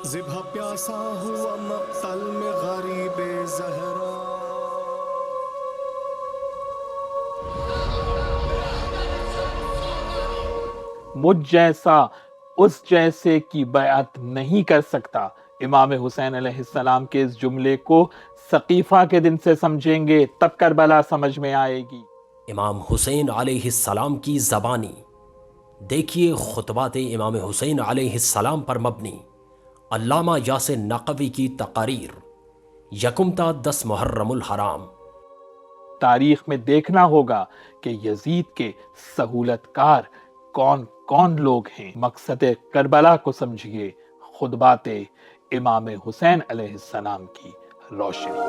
ذبح پیاسا ہوا مقتل میں غریب زہرا، مجھ جیسا اس جیسے کی بیعت نہیں کر سکتا۔ امام حسین علیہ السلام کے اس جملے کو سقیفہ کے دن سے سمجھیں گے تب کربلا سمجھ میں آئے گی۔ امام حسین علیہ السلام کی زبانی دیکھیے خطبات امام حسین علیہ السلام پر مبنی علامہ یاسر نقوی کی تقاریر، یکم تا 10 محرم الحرام۔ تاریخ میں دیکھنا ہوگا کہ یزید کے سہولت کار کون کون لوگ ہیں۔ مقصد کربلا کو سمجھیے خطبات امام حسین علیہ السلام کی روشنی۔